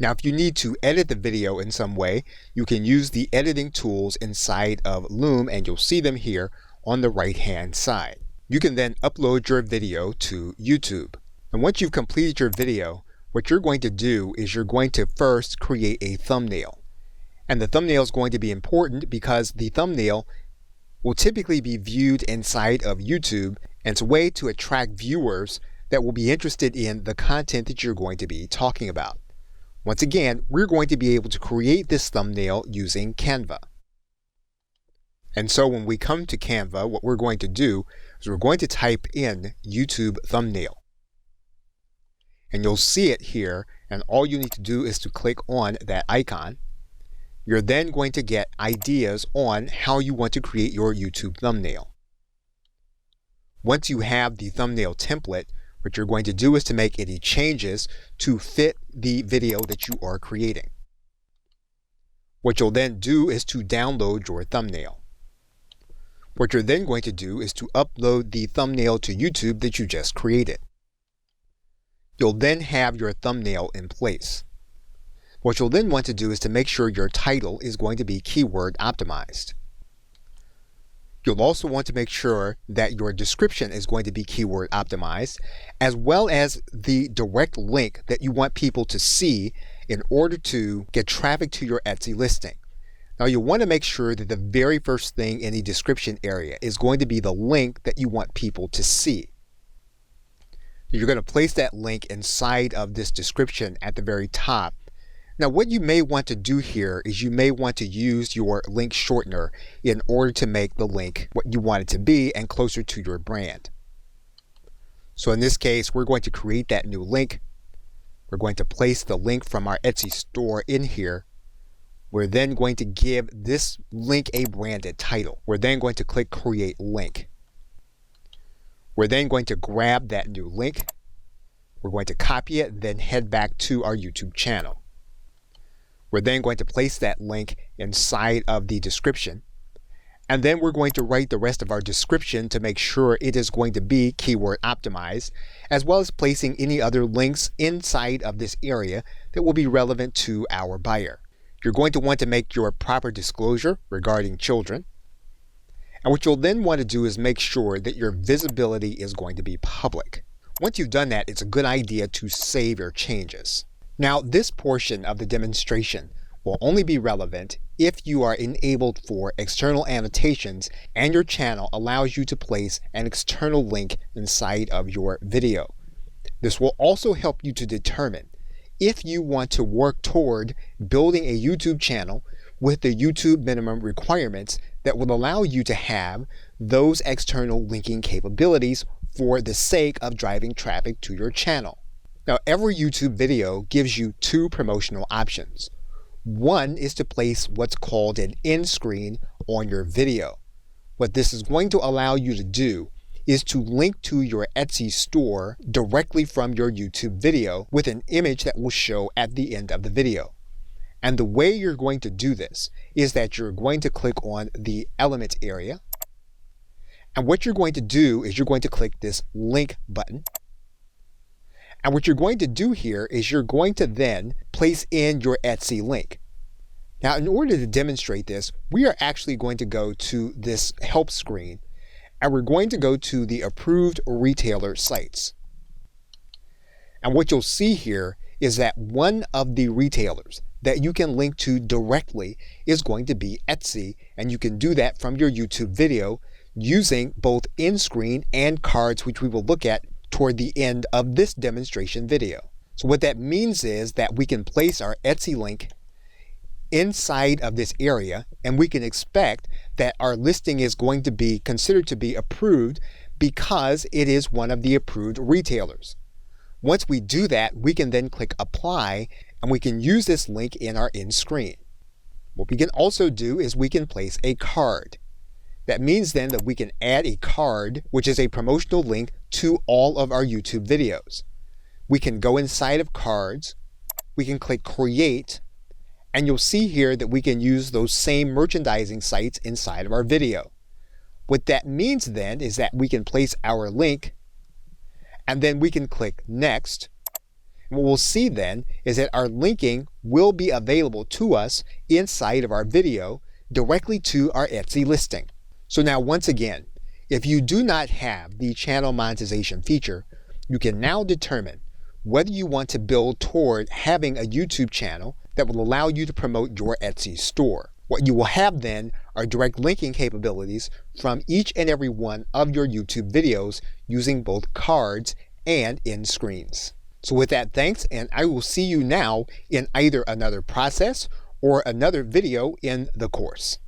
Now, if you need to edit the video in some way, you can use the editing tools inside of Loom, and you'll see them here on the right-hand side. You can then upload your video to YouTube. And once you've completed your video, what you're going to do is you're going to first create a thumbnail. And the thumbnail is going to be important because the thumbnail will typically be viewed inside of YouTube, and it's a way to attract viewers that will be interested in the content that you're going to be talking about. Once again, we're going to be able to create this thumbnail using Canva. And so when we come to Canva, what we're going to do is we're going to type in YouTube thumbnail. And you'll see it here, and all you need to do is to click on that icon. You're then going to get ideas on how you want to create your YouTube thumbnail. Once you have the thumbnail template, what you're going to do is to make any changes to fit the video that you are creating. What you'll then do is to download your thumbnail. What you're then going to do is to upload the thumbnail to YouTube that you just created. You'll then have your thumbnail in place. What you'll then want to do is to make sure your title is going to be keyword optimized. You'll also want to make sure that your description is going to be keyword optimized, as well as the direct link that you want people to see in order to get traffic to your Etsy listing. Now, you'll want to make sure that the very first thing in the description area is going to be the link that you want people to see. You're going to place that link inside of this description at the very top. Now, what you may want to do here is you may want to use your link shortener in order to make the link what you want it to be and closer to your brand. So in this case, we're going to create that new link. We're going to place the link from our Etsy store in here. We're then going to give this link a branded title. We're then going to click Create Link. We're then going to grab that new link. We're going to copy it, then head back to our YouTube channel. We're then going to place that link inside of the description. And then we're going to write the rest of our description to make sure it is going to be keyword optimized, as well as placing any other links inside of this area that will be relevant to our buyer. You're going to want to make your proper disclosure regarding children. And what you'll then want to do is make sure that your visibility is going to be public. Once you've done that, it's a good idea to save your changes. Now, this portion of the demonstration will only be relevant if you are enabled for external annotations and your channel allows you to place an external link inside of your video. This will also help you to determine if you want to work toward building a YouTube channel with the YouTube minimum requirements that will allow you to have those external linking capabilities for the sake of driving traffic to your channel. Now, every YouTube video gives you two promotional options. One is to place what's called an end screen on your video. What this is going to allow you to do is to link to your Etsy store directly from your YouTube video with an image that will show at the end of the video. And the way you're going to do this is that you're going to click on the element area. And what you're going to do is you're going to click this link button. And what you're going to do here is you're going to then place in your Etsy link. Now, in order to demonstrate this, we are actually going to go to this help screen, and we're going to go to the approved retailer sites. And what you'll see here is that one of the retailers that you can link to directly is going to be Etsy, and you can do that from your YouTube video using both end screen and cards, which we will look at toward the end of this demonstration video. So what that means is that we can place our Etsy link inside of this area, and we can expect that our listing is going to be considered to be approved because it is one of the approved retailers. Once we do that, we can then click apply, and we can use this link in our end screen. What we can also do is we can place a card. That means then that we can add a card, which is a promotional link to all of our YouTube videos. We can go inside of cards, we can click create, and you'll see here that we can use those same merchandising sites inside of our video. What that means then is that we can place our link, and then we can click next. What we'll see then is that our linking will be available to us inside of our video directly to our Etsy listing. So now once again, if you do not have the channel monetization feature, you can now determine whether you want to build toward having a YouTube channel that will allow you to promote your Etsy store. What you will have then are direct linking capabilities from each and every one of your YouTube videos using both cards and end screens. So with that, thanks, and I will see you now in either another process or another video in the course.